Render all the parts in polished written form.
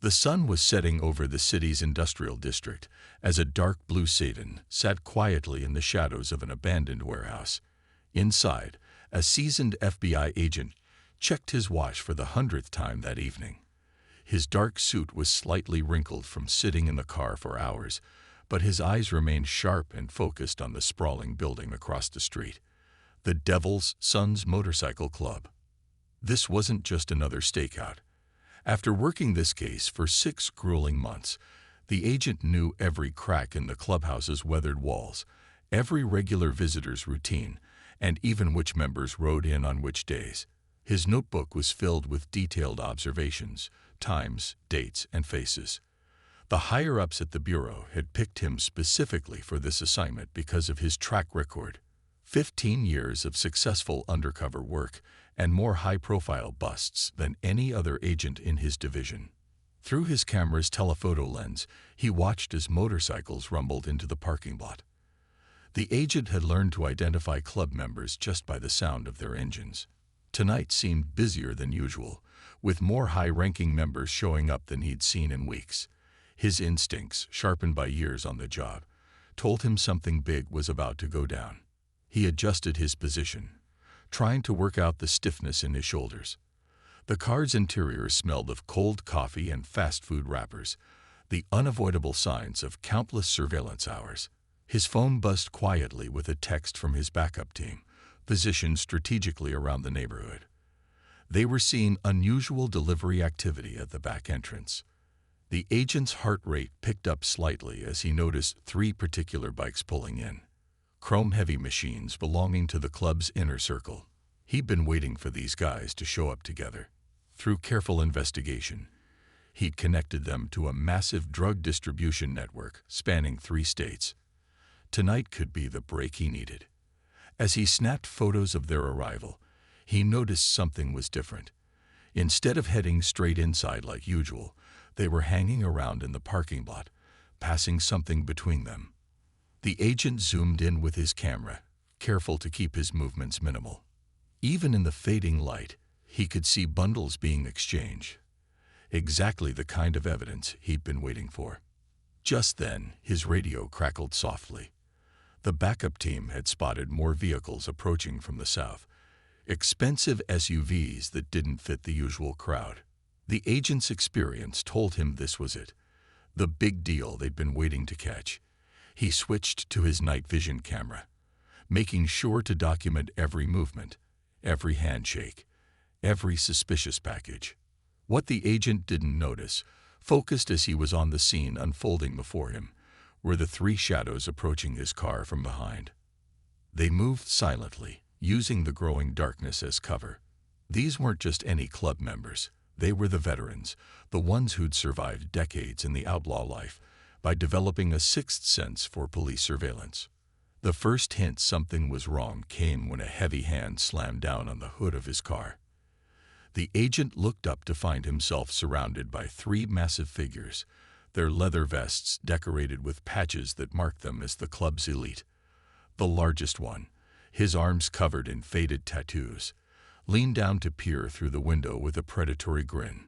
The sun was setting over the city's industrial district as a dark blue sedan sat quietly in the shadows of an abandoned warehouse. Inside, a seasoned FBI agent checked his watch for the 100th time that evening. His dark suit was slightly wrinkled from sitting in the car for hours, but his eyes remained sharp and focused on the sprawling building across the street. The Devil's Sons Motorcycle Club. This wasn't just another stakeout. After working this case for 6 grueling months, the agent knew every crack in the clubhouse's weathered walls, every regular visitor's routine, and even which members rode in on which days. His notebook was filled with detailed observations, times, dates, and faces. The higher-ups at the Bureau had picked him specifically for this assignment because of his track record. 15 years of successful undercover work and more high-profile busts than any other agent in his division. Through his camera's telephoto lens, he watched as motorcycles rumbled into the parking lot. The agent had learned to identify club members just by the sound of their engines. Tonight seemed busier than usual, with more high-ranking members showing up than he'd seen in weeks. His instincts, sharpened by years on the job, told him something big was about to go down. He adjusted his position, trying to work out the stiffness in his shoulders. The car's interior smelled of cold coffee and fast food wrappers, the unavoidable signs of countless surveillance hours. His phone buzzed quietly with a text from his backup team, positioned strategically around the neighborhood. They were seeing unusual delivery activity at the back entrance. The agent's heart rate picked up slightly as he noticed 3 particular bikes pulling in. Chrome-heavy machines belonging to the club's inner circle. He'd been waiting for these guys to show up together. Through careful investigation, he'd connected them to a massive drug distribution network spanning 3 states. Tonight could be the break he needed. As he snapped photos of their arrival, he noticed something was different. Instead of heading straight inside like usual, they were hanging around in the parking lot, passing something between them. The agent zoomed in with his camera, careful to keep his movements minimal. Even in the fading light, he could see bundles being exchanged. Exactly the kind of evidence he'd been waiting for. Just then, his radio crackled softly. The backup team had spotted more vehicles approaching from the south. Expensive SUVs that didn't fit the usual crowd. The agent's experience told him this was it. The big deal they'd been waiting to catch. He switched to his night vision camera, making sure to document every movement, every handshake, every suspicious package. What the agent didn't notice, focused as he was on the scene unfolding before him, were the 3 shadows approaching his car from behind. They moved silently, using the growing darkness as cover. These weren't just any club members. They were the veterans, the ones who'd survived decades in the outlaw life by developing a 6th sense for police surveillance. The first hint something was wrong came when a heavy hand slammed down on the hood of his car. The agent looked up to find himself surrounded by 3 massive figures, their leather vests decorated with patches that marked them as the club's elite. The largest one, his arms covered in faded tattoos, leaned down to peer through the window with a predatory grin.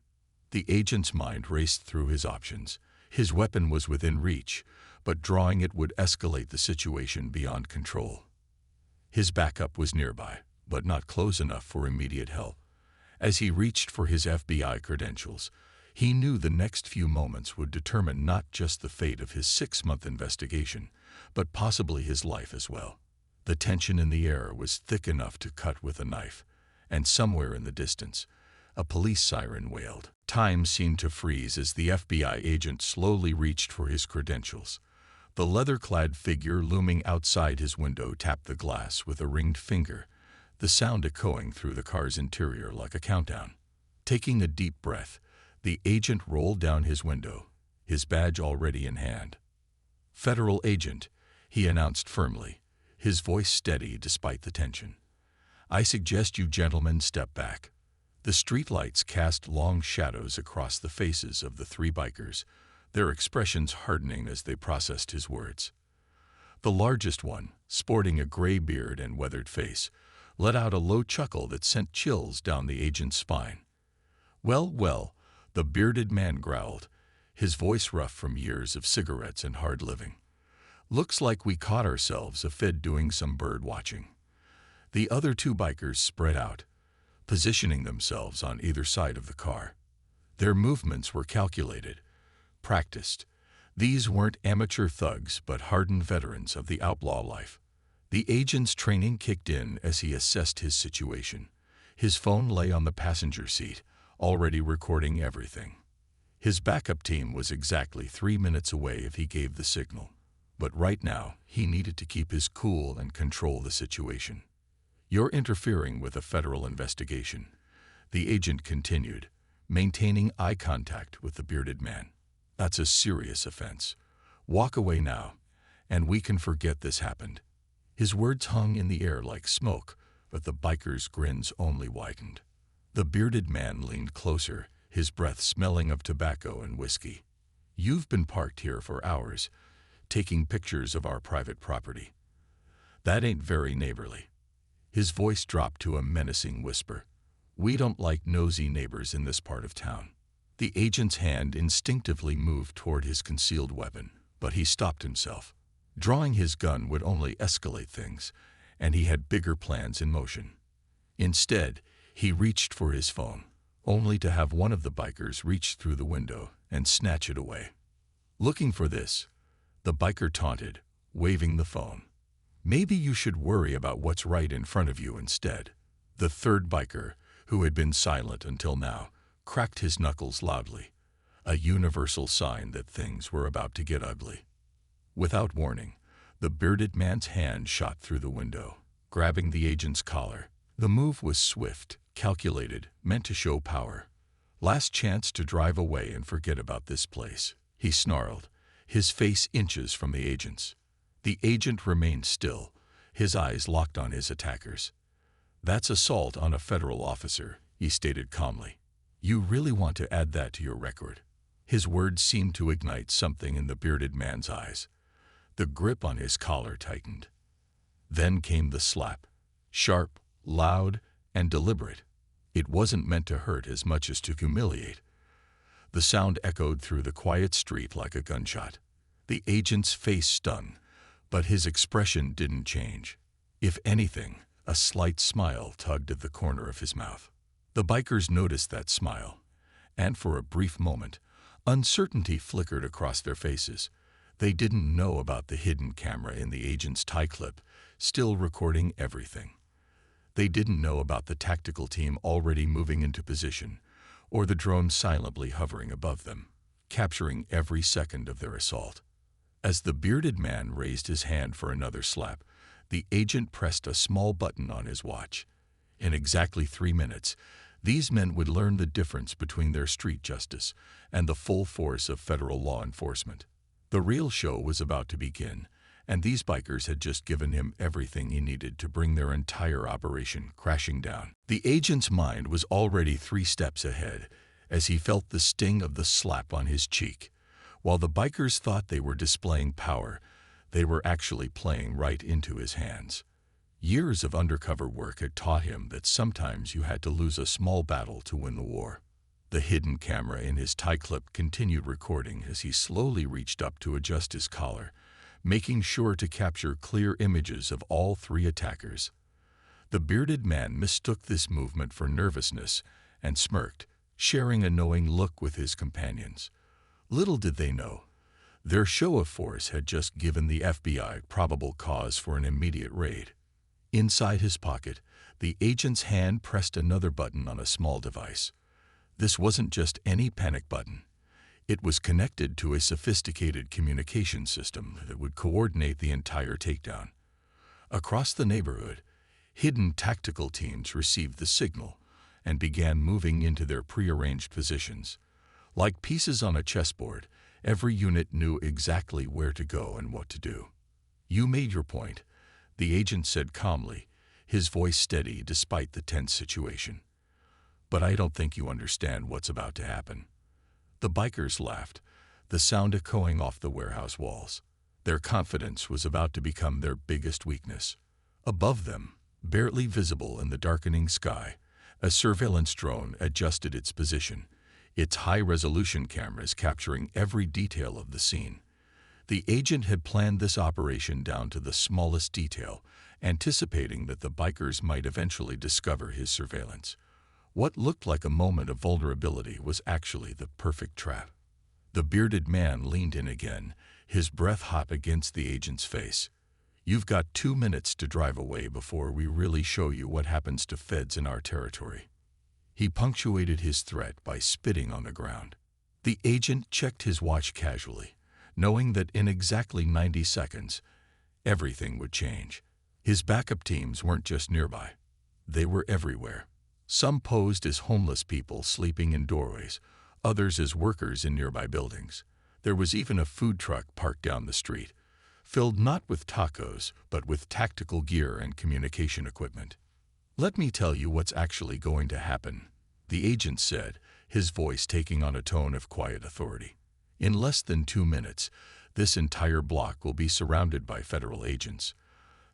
The agent's mind raced through his options. His weapon was within reach, but drawing it would escalate the situation beyond control. His backup was nearby, but not close enough for immediate help. As he reached for his FBI credentials, he knew the next few moments would determine not just the fate of his 6-month investigation, but possibly his life as well. The tension in the air was thick enough to cut with a knife, and somewhere in the distance, a police siren wailed. Time seemed to freeze as the FBI agent slowly reached for his credentials. The leather-clad figure looming outside his window tapped the glass with a ringed finger, the sound echoing through the car's interior like a countdown. Taking a deep breath, the agent rolled down his window, his badge already in hand. "Federal agent," he announced firmly, his voice steady despite the tension. "I suggest you gentlemen step back." The streetlights cast long shadows across the faces of the 3 bikers, their expressions hardening as they processed his words. The largest one, sporting a gray beard and weathered face, let out a low chuckle that sent chills down the agent's spine. Well, The bearded man growled, his voice rough from years of cigarettes and hard living. "Looks like we caught ourselves a fed doing some bird watching." The other two bikers spread out, positioning themselves on either side of the car. Their movements were calculated, practiced. These weren't amateur thugs but hardened veterans of the outlaw life. The agent's training kicked in as he assessed his situation. His phone lay on the passenger seat, already recording everything. His backup team was exactly 3 minutes away if he gave the signal. But right now, he needed to keep his cool and control the situation. "You're interfering with a federal investigation," the agent continued, maintaining eye contact with the bearded man. "That's a serious offense. Walk away now, and we can forget this happened." His words hung in the air like smoke, but the biker's grins only widened. The bearded man leaned closer, his breath smelling of tobacco and whiskey. "You've been parked here for hours, taking pictures of our private property. That ain't very neighborly." His voice dropped to a menacing whisper. "We don't like nosy neighbors in this part of town." The agent's hand instinctively moved toward his concealed weapon, but he stopped himself. Drawing his gun would only escalate things, and he had bigger plans in motion. Instead, he reached for his phone, only to have one of the bikers reach through the window and snatch it away. "Looking for this?" the biker taunted, waving the phone. "Maybe you should worry about what's right in front of you instead." The third biker, who had been silent until now, cracked his knuckles loudly, a universal sign that things were about to get ugly. Without warning, the bearded man's hand shot through the window, grabbing the agent's collar. The move was swift, calculated, meant to show power. "Last chance to drive away and forget about this place," he snarled, his face inches from the agent's. The agent remained still, his eyes locked on his attackers. "That's assault on a federal officer," he stated calmly. "You really want to add that to your record?" His words seemed to ignite something in the bearded man's eyes. The grip on his collar tightened. Then came the slap. Sharp, loud, and deliberate. It wasn't meant to hurt as much as to humiliate. The sound echoed through the quiet street like a gunshot. The agent's face stung, but his expression didn't change. If anything, a slight smile tugged at the corner of his mouth. The bikers noticed that smile, and for a brief moment, uncertainty flickered across their faces. They didn't know about the hidden camera in the agent's tie clip, still recording everything. They didn't know about the tactical team already moving into position, or the drone silently hovering above them, capturing every second of their assault. As the bearded man raised his hand for another slap, the agent pressed a small button on his watch. In exactly 3 minutes, these men would learn the difference between their street justice and the full force of federal law enforcement. The real show was about to begin, and these bikers had just given him everything he needed to bring their entire operation crashing down. The agent's mind was already 3 steps ahead as he felt the sting of the slap on his cheek. While the bikers thought they were displaying power, they were actually playing right into his hands. Years of undercover work had taught him that sometimes you had to lose a small battle to win the war. The hidden camera in his tie clip continued recording as he slowly reached up to adjust his collar, making sure to capture clear images of all 3 attackers. The bearded man mistook this movement for nervousness and smirked, sharing a knowing look with his companions. Little did they know, their show of force had just given the FBI probable cause for an immediate raid. Inside his pocket, the agent's hand pressed another button on a small device. This wasn't just any panic button. It was connected to a sophisticated communication system that would coordinate the entire takedown. Across the neighborhood, hidden tactical teams received the signal and began moving into their prearranged positions. Like pieces on a chessboard, every unit knew exactly where to go and what to do. "You made your point," the agent said calmly, his voice steady despite the tense situation. "But I don't think you understand what's about to happen." The bikers laughed, the sound echoing off the warehouse walls. Their confidence was about to become their biggest weakness. Above them, barely visible in the darkening sky, a surveillance drone adjusted its position, its high-resolution cameras capturing every detail of the scene. The agent had planned this operation down to the smallest detail, anticipating that the bikers might eventually discover his surveillance. What looked like a moment of vulnerability was actually the perfect trap. The bearded man leaned in again, his breath hot against the agent's face. "You've got 2 minutes to drive away before we really show you what happens to feds in our territory." He punctuated his threat by spitting on the ground. The agent checked his watch casually, knowing that in exactly 90 seconds, everything would change. His backup teams weren't just nearby. They were everywhere. Some posed as homeless people sleeping in doorways, others as workers in nearby buildings. There was even a food truck parked down the street, filled not with tacos, but with tactical gear and communication equipment. "Let me tell you what's actually going to happen," the agent said, his voice taking on a tone of quiet authority. "In less than 2 minutes, this entire block will be surrounded by federal agents.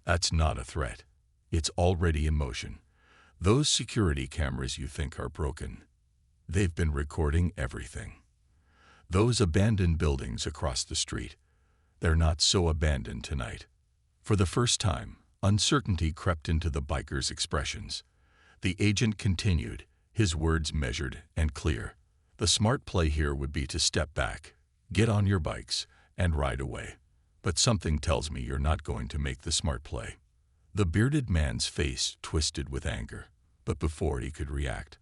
That's not a threat. It's already in motion. Those security cameras you think are broken, they've been recording everything. Those abandoned buildings across the street, they're not so abandoned tonight." For the first time, uncertainty crept into the biker's expressions. The agent continued, his words measured and clear. "The smart play here would be to step back, get on your bikes, and ride away. But something tells me you're not going to make the smart play." The bearded man's face twisted with anger, but before he could react,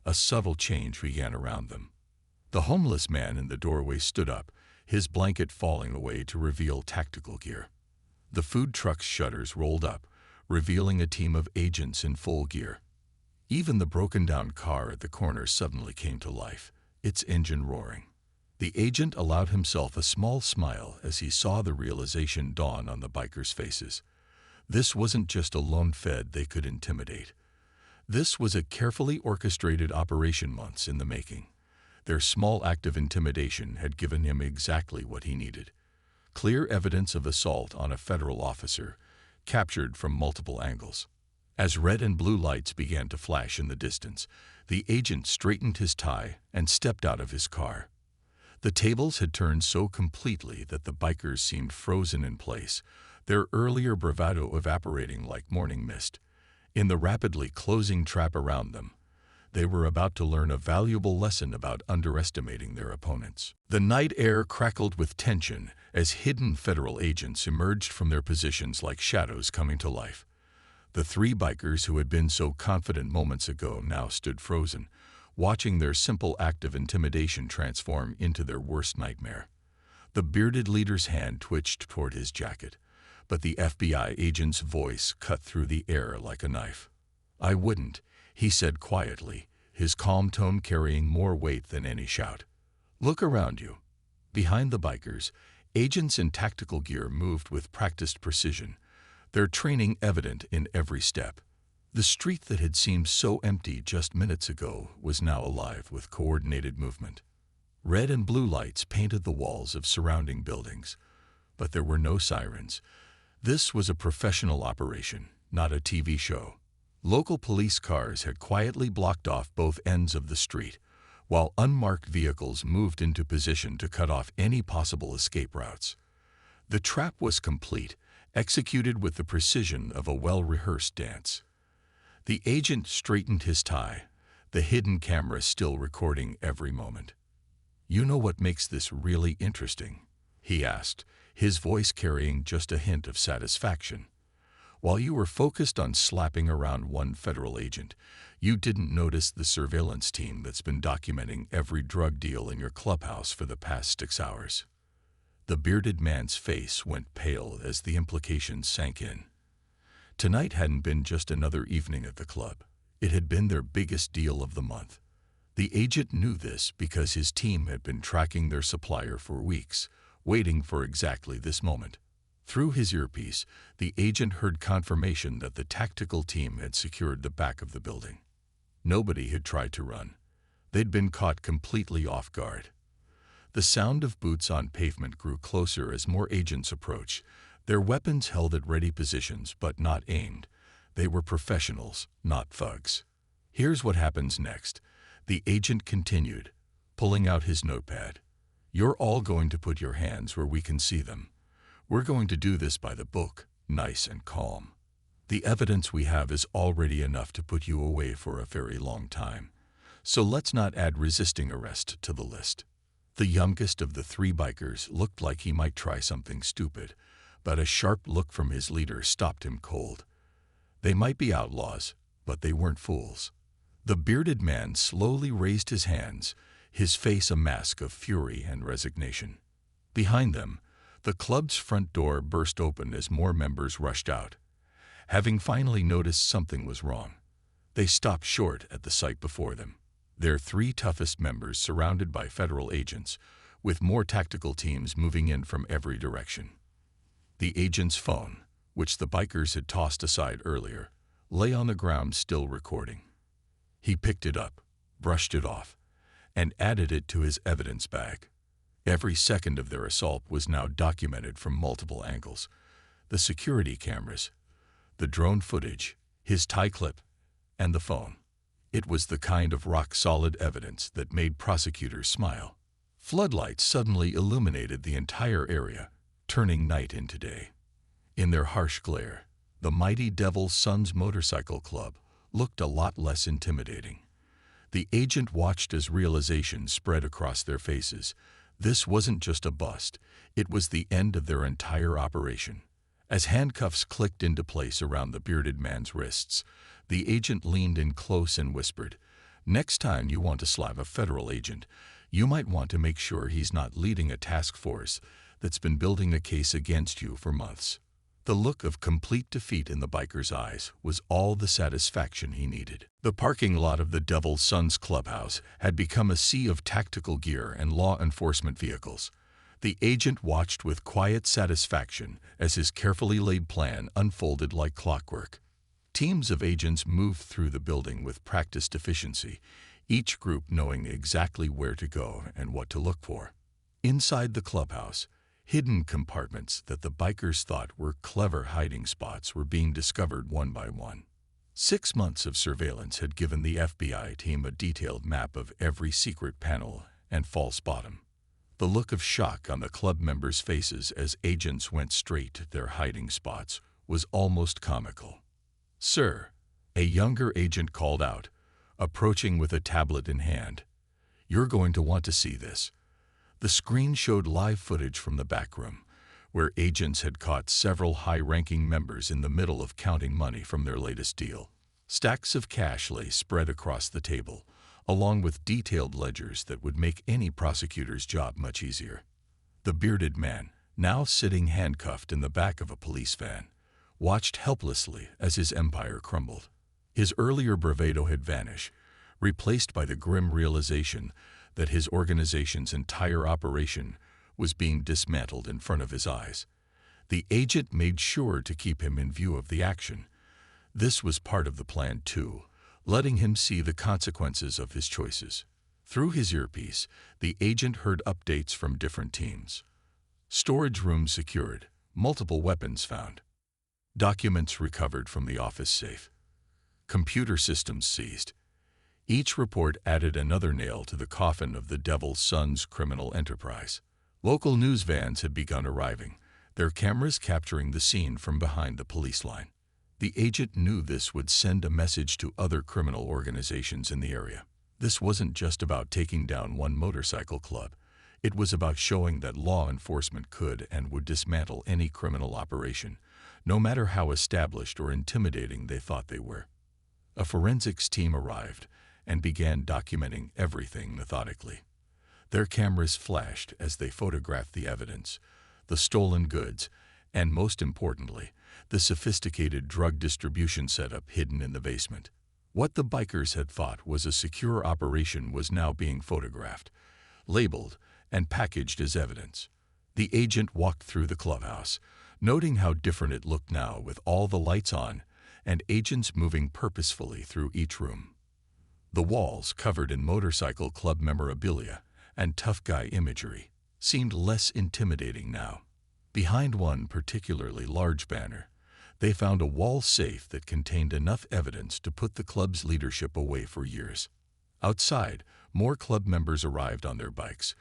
a subtle change began around them. The homeless man in the doorway stood up, his blanket falling away to reveal tactical gear. The food truck's shutters rolled up, revealing a team of agents in full gear. Even the broken-down car at the corner suddenly came to life, its engine roaring. The agent allowed himself a small smile as he saw the realization dawn on the bikers' faces. This wasn't just a lone fed they could intimidate. This was a carefully orchestrated operation, months in the making. Their small act of intimidation had given him exactly what he needed. Clear evidence of assault on a federal officer, captured from multiple angles. As red and blue lights began to flash in the distance, the agent straightened his tie and stepped out of his car. The tables had turned so completely that the bikers seemed frozen in place, their earlier bravado evaporating like morning mist. In the rapidly closing trap around them, they were about to learn a valuable lesson about underestimating their opponents. The night air crackled with tension as hidden federal agents emerged from their positions like shadows coming to life. The 3 bikers who had been so confident moments ago now stood frozen, watching their simple act of intimidation transform into their worst nightmare. The bearded leader's hand twitched toward his jacket, but the FBI agent's voice cut through the air like a knife. "I wouldn't," he said quietly, his calm tone carrying more weight than any shout. "Look around you." Behind the bikers, agents in tactical gear moved with practiced precision, their training evident in every step. The street that had seemed so empty just minutes ago was now alive with coordinated movement. Red and blue lights painted the walls of surrounding buildings, but there were no sirens. This was a professional operation, not a TV show. Local police cars had quietly blocked off both ends of the street, while unmarked vehicles moved into position to cut off any possible escape routes. The trap was complete, executed with the precision of a well-rehearsed dance. The agent straightened his tie, the hidden camera still recording every moment. "You know what makes this really interesting?" he asked, his voice carrying just a hint of satisfaction. "While you were focused on slapping around one federal agent, you didn't notice the surveillance team that's been documenting every drug deal in your clubhouse for the past 6 hours. The bearded man's face went pale as the implications sank in. Tonight hadn't been just another evening at the club. It had been their biggest deal of the month. The agent knew this because his team had been tracking their supplier for weeks, waiting for exactly this moment. Through his earpiece, the agent heard confirmation that the tactical team had secured the back of the building. Nobody had tried to run. They'd been caught completely off guard. The sound of boots on pavement grew closer as more agents approached, their weapons held at ready positions but not aimed. They were professionals, not thugs. "Here's what happens next," the agent continued. pulling out his notepad. "You're all going to put your hands where we can see them. We're going to do this by the book, nice and calm. The evidence we have is already enough to put you away for a very long time. So let's not add resisting arrest to the list." The youngest of the three bikers looked like he might try something stupid, but a sharp look from his leader stopped him cold. They might be outlaws, but they weren't fools. The bearded man slowly raised his hands, his face a mask of fury and resignation. Behind them, the club's front door burst open as more members rushed out. Having finally noticed something was wrong, they stopped short at the sight before them. Their three toughest members surrounded by federal agents, with more tactical teams moving in from every direction. The agent's phone, which the bikers had tossed aside earlier, lay on the ground still recording. He picked it up, brushed it off, and added it to his evidence bag. Every second of their assault was now documented from multiple angles. The security cameras, the drone footage, his tie clip, and the phone. It was the kind of rock-solid evidence that made prosecutors smile. Floodlights suddenly illuminated the entire area, turning night into day. In their harsh glare, the mighty Devil's Sons Motorcycle Club looked a lot less intimidating. The agent watched as realization spread across their faces. This wasn't just a bust, it was the end of their entire operation. As handcuffs clicked into place around the bearded man's wrists, the agent leaned in close and whispered, "Next time you want to slap a federal agent, you might want to make sure he's not leading a task force that's been building a case against you for months." The look of complete defeat in the biker's eyes was all the satisfaction he needed. The parking lot of the Devil's Sons clubhouse had become a sea of tactical gear and law enforcement vehicles. The agent watched with quiet satisfaction as his carefully laid plan unfolded like clockwork. Teams of agents moved through the building with practiced efficiency, each group knowing exactly where to go and what to look for. Inside the clubhouse, hidden compartments that the bikers thought were clever hiding spots were being discovered one by one. 6 months of surveillance had given the FBI team a detailed map of every secret panel and false bottom. The look of shock on the club members' faces as agents went straight to their hiding spots was almost comical. "Sir," a younger agent called out, approaching with a tablet in hand, "you're going to want to see this." The screen showed live footage from the back room, where agents had caught several high-ranking members in the middle of counting money from their latest deal. Stacks of cash lay spread across the table, along with detailed ledgers that would make any prosecutor's job much easier. The bearded man, now sitting handcuffed in the back of a police van, watched helplessly as his empire crumbled. His earlier bravado had vanished, replaced by the grim realization that his organization's entire operation was being dismantled in front of his eyes. The agent made sure to keep him in view of the action. This was part of the plan too, letting him see the consequences of his choices. Through his earpiece, the agent heard updates from different teams. Storage rooms secured, multiple weapons found. Documents recovered from the office safe. Computer systems seized. Each report added another nail to the coffin of the Devil's Sons criminal enterprise. Local news vans had begun arriving, their cameras capturing the scene from behind the police line. The agent knew this would send a message to other criminal organizations in the area. This wasn't just about taking down one motorcycle club. It was about showing that law enforcement could and would dismantle any criminal operation, no matter how established or intimidating they thought they were. A forensics team arrived and began documenting everything methodically. Their cameras flashed as they photographed the evidence, the stolen goods, and most importantly, the sophisticated drug distribution setup hidden in the basement. What the bikers had thought was a secure operation was now being photographed, labeled, and packaged as evidence. The agent walked through the clubhouse, noting how different it looked now with all the lights on and agents moving purposefully through each room. The walls, covered in motorcycle club memorabilia and tough guy imagery, seemed less intimidating now. Behind one particularly large banner, they found a wall safe that contained enough evidence to put the club's leadership away for years. Outside, more club members arrived on their bikes,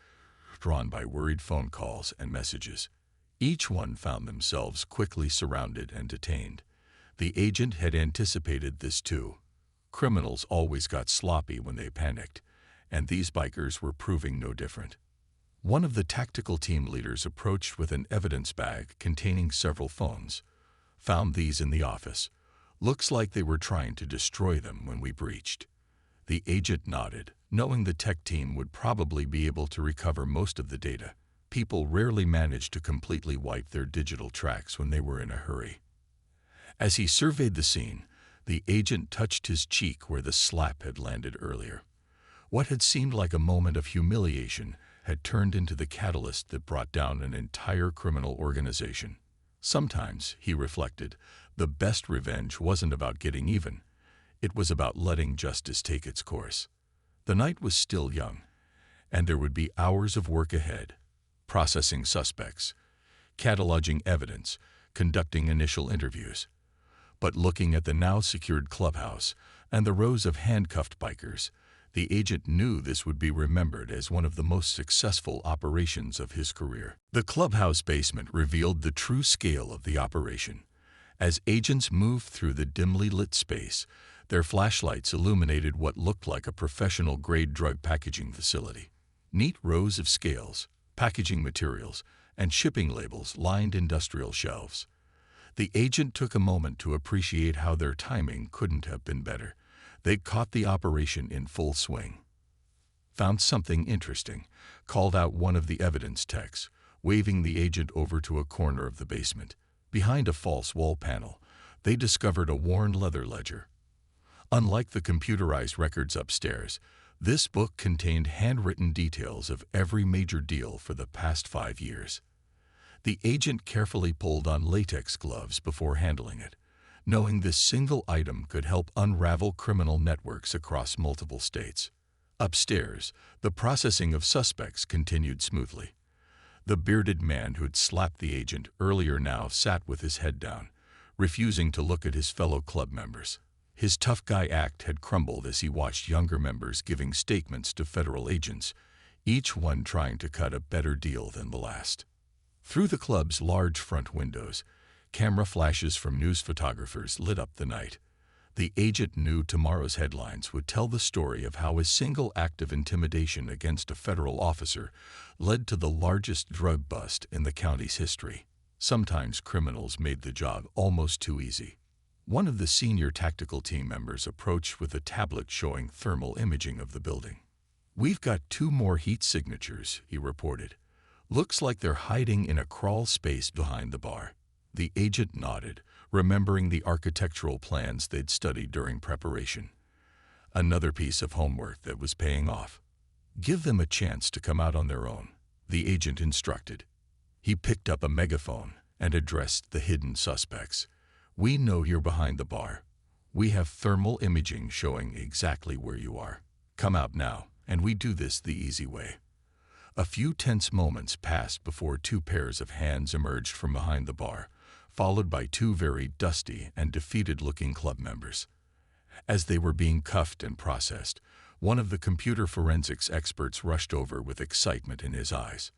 drawn by worried phone calls and messages. Each one found themselves quickly surrounded and detained. The agent had anticipated this too. Criminals always got sloppy when they panicked, and these bikers were proving no different. One of the tactical team leaders approached with an evidence bag containing several phones. Found these in the office. Looks like they were trying to destroy them when we breached. The agent nodded, knowing the tech team would probably be able to recover most of the data. People rarely managed to completely wipe their digital tracks when they were in a hurry. As he surveyed the scene, the agent touched his cheek where the slap had landed earlier. What had seemed like a moment of humiliation had turned into the catalyst that brought down an entire criminal organization. Sometimes, he reflected, the best revenge wasn't about getting even. It was about letting justice take its course. The night was still young, and there would be hours of work ahead. Processing suspects, cataloging evidence, conducting initial interviews. But looking at the now secured clubhouse and the rows of handcuffed bikers, the agent knew this would be remembered as one of the most successful operations of his career. The clubhouse basement revealed the true scale of the operation. As agents moved through the dimly lit space, their flashlights illuminated what looked like a professional-grade drug packaging facility. Neat rows of scales, packaging materials, and shipping labels lined industrial shelves. The agent took a moment to appreciate how their timing couldn't have been better. They caught the operation in full swing. Found something interesting, called out one of the evidence techs, waving the agent over to a corner of the basement. Behind a false wall panel, they discovered a worn leather ledger. Unlike the computerized records upstairs, this book contained handwritten details of every major deal for the past 5 years. The agent carefully pulled on latex gloves before handling it, knowing this single item could help unravel criminal networks across multiple states. Upstairs, the processing of suspects continued smoothly. The bearded man who'd slapped the agent earlier now sat with his head down, refusing to look at his fellow club members. His tough guy act had crumbled as he watched younger members giving statements to federal agents, each one trying to cut a better deal than the last. Through the club's large front windows, camera flashes from news photographers lit up the night. The agent knew tomorrow's headlines would tell the story of how a single act of intimidation against a federal officer led to the largest drug bust in the county's history. Sometimes criminals made the job almost too easy. One of the senior tactical team members approached with a tablet showing thermal imaging of the building. "We've got 2 more heat signatures," he reported. "Looks like they're hiding in a crawl space behind the bar." The agent nodded, remembering the architectural plans they'd studied during preparation. Another piece of homework that was paying off. "Give them a chance to come out on their own," the agent instructed. He picked up a megaphone and addressed the hidden suspects. "We know you're behind the bar. We have thermal imaging showing exactly where you are. Come out now, and we do this the easy way." A few tense moments passed before 2 pairs of hands emerged from behind the bar, followed by 2 very dusty and defeated-looking club members. As they were being cuffed and processed, one of the computer forensics experts rushed over with excitement in his eyes.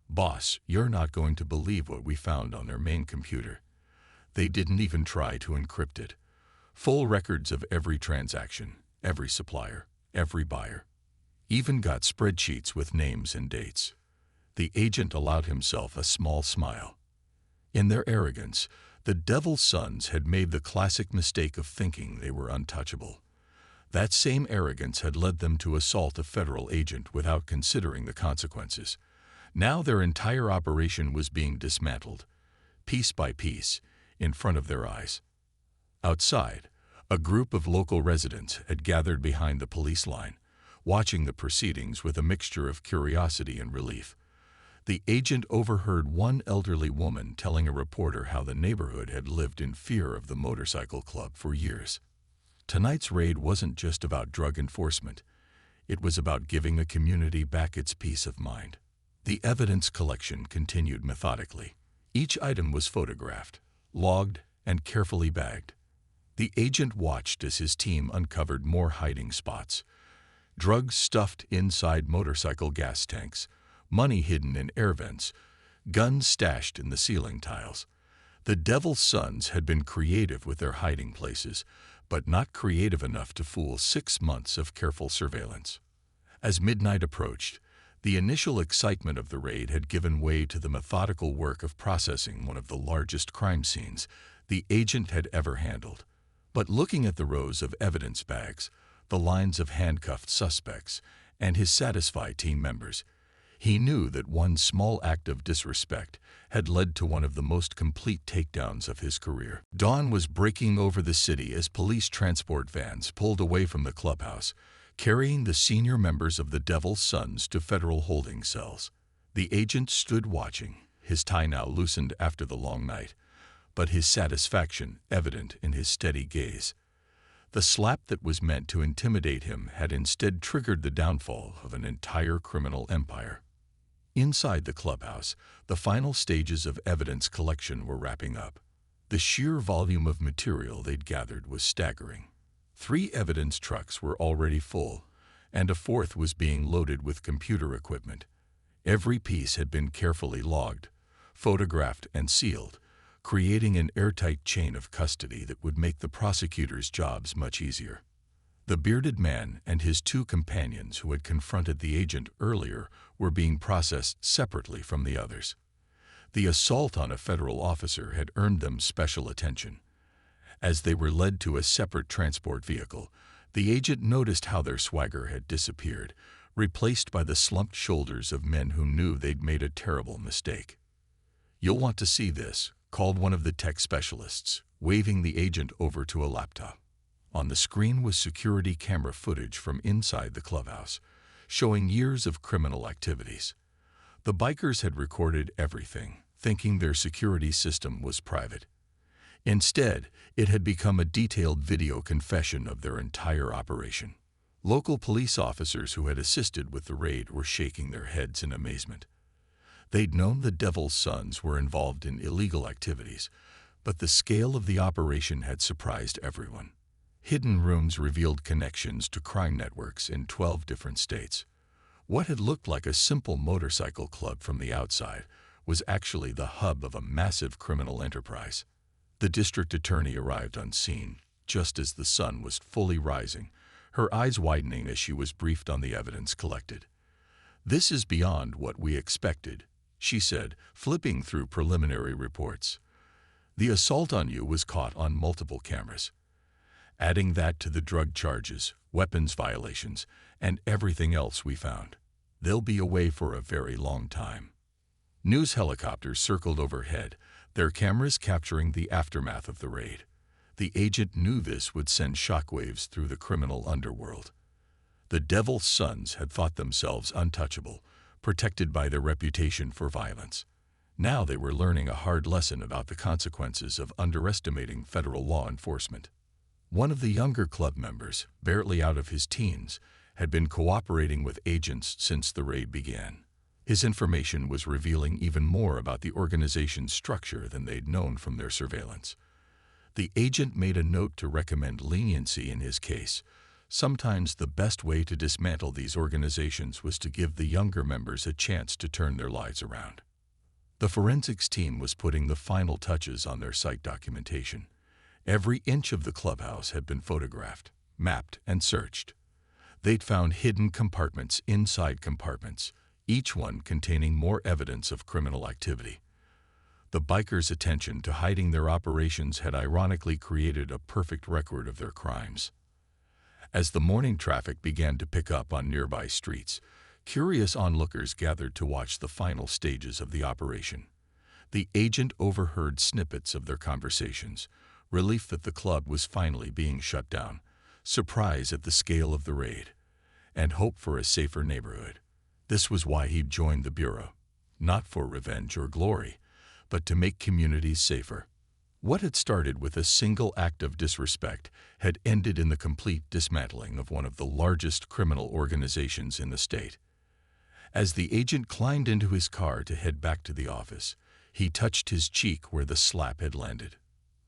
"Boss, you're not going to believe what we found on their main computer. They didn't even try to encrypt it. Full records of every transaction, every supplier, every buyer. Even got spreadsheets with names and dates." The agent allowed himself a small smile. In their arrogance, the Devil's Sons had made the classic mistake of thinking they were untouchable. That same arrogance had led them to assault a federal agent without considering the consequences. Now their entire operation was being dismantled, piece by piece, in front of their eyes. Outside, a group of local residents had gathered behind the police line, watching the proceedings with a mixture of curiosity and relief. The agent overheard one elderly woman telling a reporter how the neighborhood had lived in fear of the motorcycle club for years. Tonight's raid wasn't just about drug enforcement. It was about giving a community back its peace of mind. The evidence collection continued methodically. Each item was photographed, logged, and carefully bagged. The agent watched as his team uncovered more hiding spots, drugs stuffed inside motorcycle gas tanks, money hidden in air vents, guns stashed in the ceiling tiles. The Devil's Sons had been creative with their hiding places, but not creative enough to fool 6 months of careful surveillance. As midnight approached, the initial excitement of the raid had given way to the methodical work of processing one of the largest crime scenes the agent had ever handled. But looking at the rows of evidence bags, the lines of handcuffed suspects, and his satisfied team members, he knew that one small act of disrespect had led to one of the most complete takedowns of his career. Dawn was breaking over the city as police transport vans pulled away from the clubhouse, carrying the senior members of the Devil's Sons to federal holding cells. The agent stood watching, his tie now loosened after the long night, but his satisfaction evident in his steady gaze. The slap that was meant to intimidate him had instead triggered the downfall of an entire criminal empire. Inside the clubhouse, the final stages of evidence collection were wrapping up. The sheer volume of material they'd gathered was staggering. 3 evidence trucks were already full, and a 4th was being loaded with computer equipment. Every piece had been carefully logged, photographed, and sealed, creating an airtight chain of custody that would make the prosecutors' jobs much easier. The bearded man and his 2 companions who had confronted the agent earlier were being processed separately from the others. The assault on a federal officer had earned them special attention. As they were led to a separate transport vehicle, the agent noticed how their swagger had disappeared, replaced by the slumped shoulders of men who knew they'd made a terrible mistake. "You'll want to see this," called one of the tech specialists, waving the agent over to a laptop. On the screen was security camera footage from inside the clubhouse, showing years of criminal activities. The bikers had recorded everything, thinking their security system was private. Instead, it had become a detailed video confession of their entire operation. Local police officers who had assisted with the raid were shaking their heads in amazement. They'd known the Devil's Sons were involved in illegal activities, but the scale of the operation had surprised everyone. Hidden rooms revealed connections to crime networks in 12 different states. What had looked like a simple motorcycle club from the outside was actually the hub of a massive criminal enterprise. The district attorney arrived on scene, just as the sun was fully rising, her eyes widening as she was briefed on the evidence collected. "This is beyond what we expected," she said, flipping through preliminary reports. "The assault on you was caught on multiple cameras. Adding that to the drug charges, weapons violations, and everything else we found, they'll be away for a very long time." News helicopters circled overhead, their cameras capturing the aftermath of the raid. The agent knew this would send shockwaves through the criminal underworld. The Devil's Sons had thought themselves untouchable, protected by their reputation for violence. Now they were learning a hard lesson about the consequences of underestimating federal law enforcement. One of the younger club members, barely out of his teens, had been cooperating with agents since the raid began. His information was revealing even more about the organization's structure than they'd known from their surveillance. The agent made a note to recommend leniency in his case. Sometimes the best way to dismantle these organizations was to give the younger members a chance to turn their lives around. The forensics team was putting the final touches on their site documentation. Every inch of the clubhouse had been photographed, mapped, and searched. They'd found hidden compartments inside compartments, each one containing more evidence of criminal activity. The bikers' attention to hiding their operations had ironically created a perfect record of their crimes. As the morning traffic began to pick up on nearby streets, curious onlookers gathered to watch the final stages of the operation. The agent overheard snippets of their conversations, relief that the club was finally being shut down, surprise at the scale of the raid, and hope for a safer neighborhood. This was why he'd joined the Bureau, not for revenge or glory, but to make communities safer. What had started with a single act of disrespect had ended in the complete dismantling of one of the largest criminal organizations in the state. As the agent climbed into his car to head back to the office, he touched his cheek where the slap had landed.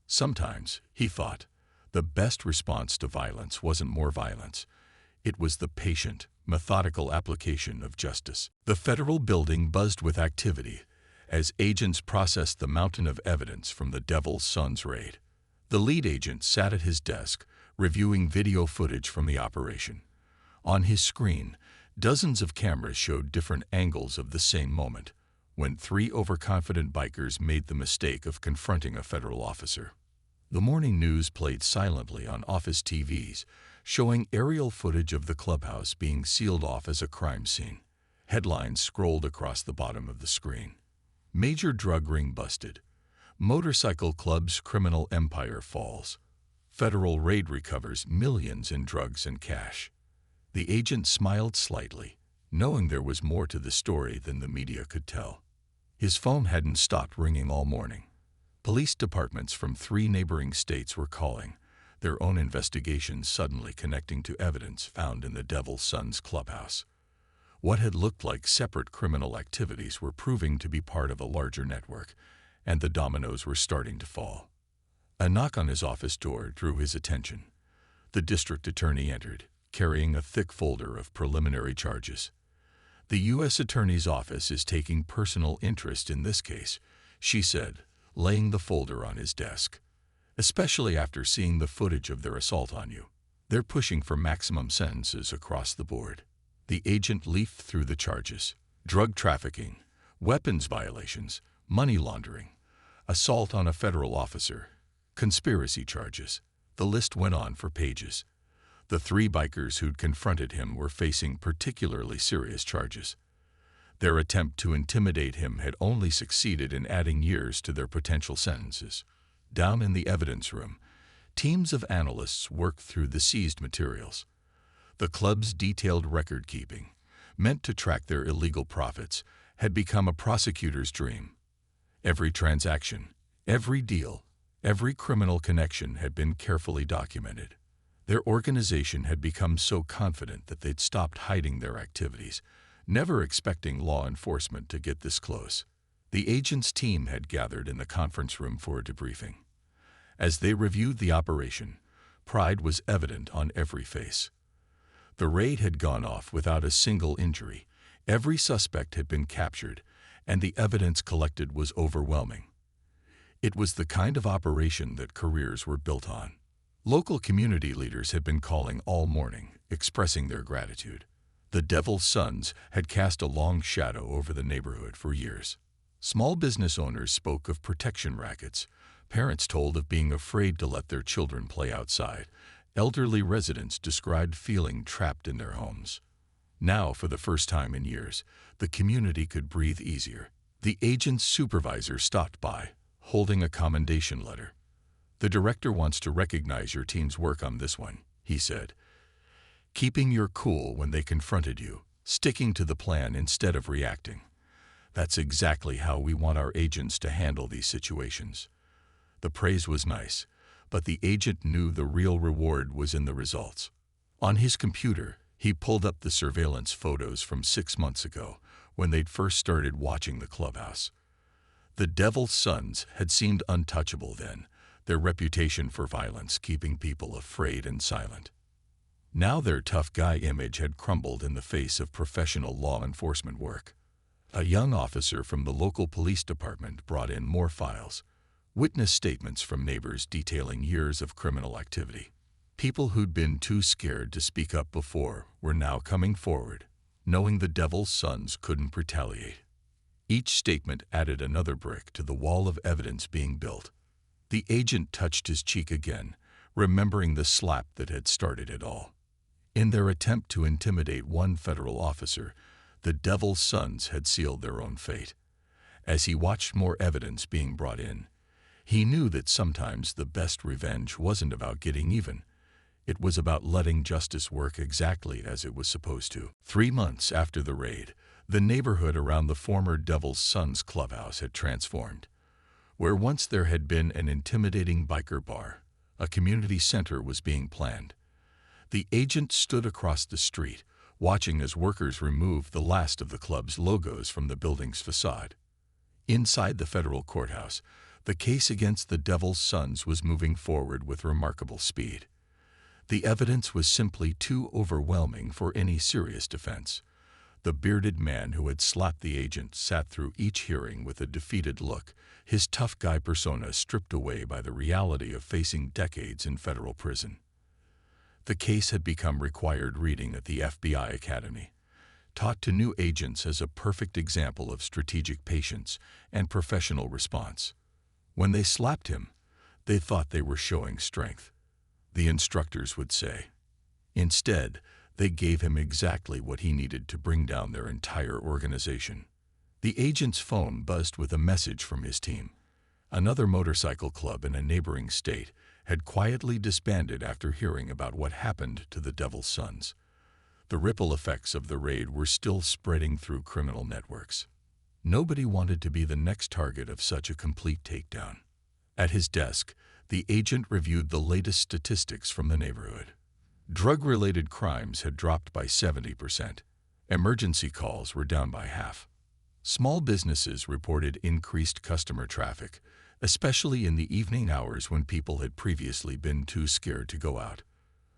Sometimes, he thought, the best response to violence wasn't more violence. It was the patient, methodical application of justice. The federal building buzzed with activity as agents processed the mountain of evidence from the Devil's Sons raid. The lead agent sat at his desk, reviewing video footage from the operation. On his screen, dozens of cameras showed different angles of the same moment, when three overconfident bikers made the mistake of confronting a federal officer. The morning news played silently on office TVs, showing aerial footage of the clubhouse being sealed off as a crime scene. Headlines scrolled across the bottom of the screen. Major drug ring busted. Motorcycle club's criminal empire falls. Federal raid recovers millions in drugs and cash. The agent smiled slightly, knowing there was more to the story than the media could tell. His phone hadn't stopped ringing all morning. Police departments from 3 neighboring states were calling, their own investigations suddenly connecting to evidence found in the Devil's Sons clubhouse. What had looked like separate criminal activities were proving to be part of a larger network, and the dominoes were starting to fall. A knock on his office door drew his attention. The district attorney entered, carrying a thick folder of preliminary charges. "The U.S. Attorney's Office is taking personal interest in this case," she said, laying the folder on his desk. "Especially after seeing the footage of their assault on you. They're pushing for maximum sentences across the board." The agent leafed through the charges: drug trafficking, weapons violations, money laundering, assault on a federal officer, conspiracy charges. The list went on for pages. The 3 bikers who'd confronted him were facing particularly serious charges. Their attempt to intimidate him had only succeeded in adding years to their potential sentences. Down in the evidence room, teams of analysts worked through the seized materials. The club's detailed record-keeping, meant to track their illegal profits, had become a prosecutor's dream. Every transaction, every deal, every criminal connection had been carefully documented. Their organization had become so confident that they'd stopped hiding their activities, never expecting law enforcement to get this close. The agent's team had gathered in the conference room for a debriefing. As they reviewed the operation, pride was evident on every face. The raid had gone off without a single injury. Every suspect had been captured, and the evidence collected was overwhelming. It was the kind of operation that careers were built on. Local community leaders had been calling all morning, expressing their gratitude. The Devil's Sons had cast a long shadow over the neighborhood for years. Small business owners spoke of protection rackets. Parents told of being afraid to let their children play outside. Elderly residents described feeling trapped in their homes. Now, for the first time in years, the community could breathe easier. The agent's supervisor stopped by, holding a commendation letter. "The director wants to recognize your team's work on this one," he said. "Keeping your cool when they confronted you, sticking to the plan instead of reacting. That's exactly how we want our agents to handle these situations." The praise was nice, but the agent knew the real reward was in the results. On his computer, he pulled up the surveillance photos from 6 months ago, when they'd first started watching the clubhouse. The Devil's Sons had seemed untouchable then, their reputation for violence keeping people afraid and silent. Now their tough guy image had crumbled in the face of professional law enforcement work. A young officer from the local police department brought in more files, witness statements from neighbors detailing years of criminal activity. People who'd been too scared to speak up before were now coming forward, knowing the Devil's Sons couldn't retaliate. Each statement added another brick to the wall of evidence being built. The agent touched his cheek again, remembering the slap that had started it all. In their attempt to intimidate one federal officer, the Devil's Sons had sealed their own fate. As he watched more evidence being brought in, he knew that sometimes the best revenge wasn't about getting even. It was about letting justice work exactly as it was supposed to. 3 months after the raid, the neighborhood around the former Devil's Sons clubhouse had transformed. Where once there had been an intimidating biker bar, a community center was being planned. The agent stood across the street, watching as workers removed the last of the club's logos from the building's facade. Inside the federal courthouse, the case against the Devil's Sons was moving forward with remarkable speed. The evidence was simply too overwhelming for any serious defense. The bearded man who had slapped the agent sat through each hearing with a defeated look, his tough guy persona stripped away by the reality of facing decades in federal prison. The case had become required reading at the FBI Academy, taught to new agents as a perfect example of strategic patience and professional response. When they slapped him, they thought they were showing strength, the instructors would say. Instead, they gave him exactly what he needed to bring down their entire organization. The agent's phone buzzed with a message from his team. Another motorcycle club in a neighboring state had quietly disbanded after hearing about what happened to the Devil's Sons. The ripple effects of the raid were still spreading through criminal networks. Nobody wanted to be the next target of such a complete takedown. At his desk, the agent reviewed the latest statistics from the neighborhood. Drug-related crimes had dropped by 70%. Emergency calls were down by half. Small businesses reported increased customer traffic, especially in the evening hours when people had previously been too scared to go out.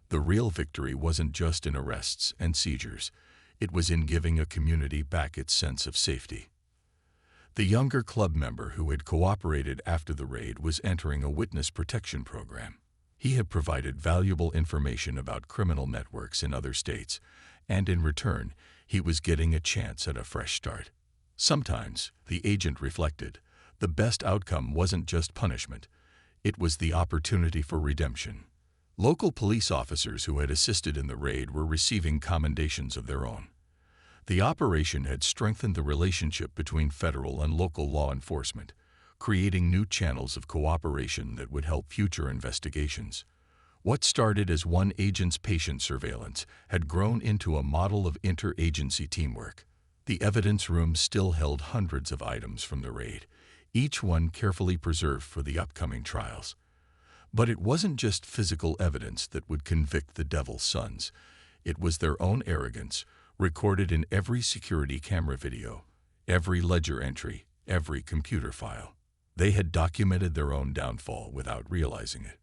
The real victory wasn't just in arrests and seizures. It was in giving a community back its sense of safety. The younger club member who had cooperated after the raid was entering a witness protection program. He had provided valuable information about criminal networks in other states, and in return, he was getting a chance at a fresh start. Sometimes, the agent reflected, the best outcome wasn't just punishment. It was the opportunity for redemption. Local police officers who had assisted in the raid were receiving commendations of their own. The operation had strengthened the relationship between federal and local law enforcement, creating new channels of cooperation that would help future investigations. What started as one agent's patient surveillance had grown into a model of interagency teamwork. The evidence room still held hundreds of items from the raid, each one carefully preserved for the upcoming trials. But it wasn't just physical evidence that would convict the Devil's Sons. It was their own arrogance, recorded in every security camera video, every ledger entry, every computer file. They had documented their own downfall without realizing it.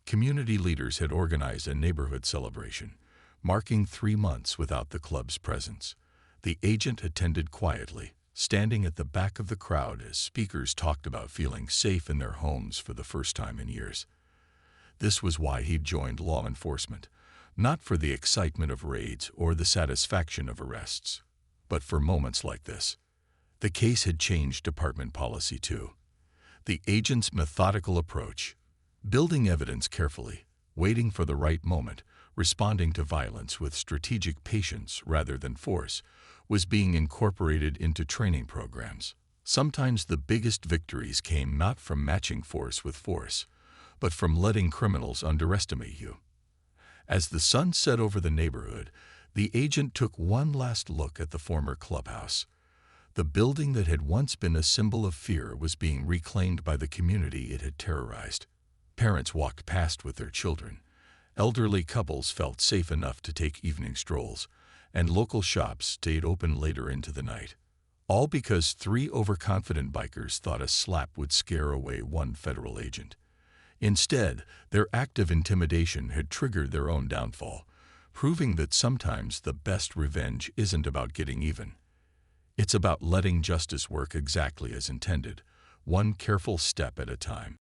Community leaders had organized a neighborhood celebration, marking 3 months without the club's presence. The agent attended quietly, standing at the back of the crowd as speakers talked about feeling safe in their homes for the first time in years. This was why he'd joined law enforcement, not for the excitement of raids or the satisfaction of arrests, but for moments like this. The case had changed department policy too. The agent's methodical approach, building evidence carefully, waiting for the right moment, responding to violence with strategic patience rather than force, was being incorporated into training programs. Sometimes the biggest victories came not from matching force with force, but from letting criminals underestimate you. As the sun set over the neighborhood, the agent took one last look at the former clubhouse. The building that had once been a symbol of fear was being reclaimed by the community it had terrorized. Parents walked past with their children. Elderly couples felt safe enough to take evening strolls, and local shops stayed open later into the night. All because 3 overconfident bikers thought a slap would scare away one federal agent. Instead, their act of intimidation had triggered their own downfall, proving that sometimes the best revenge isn't about getting even. It's about letting justice work exactly as intended, one careful step at a time.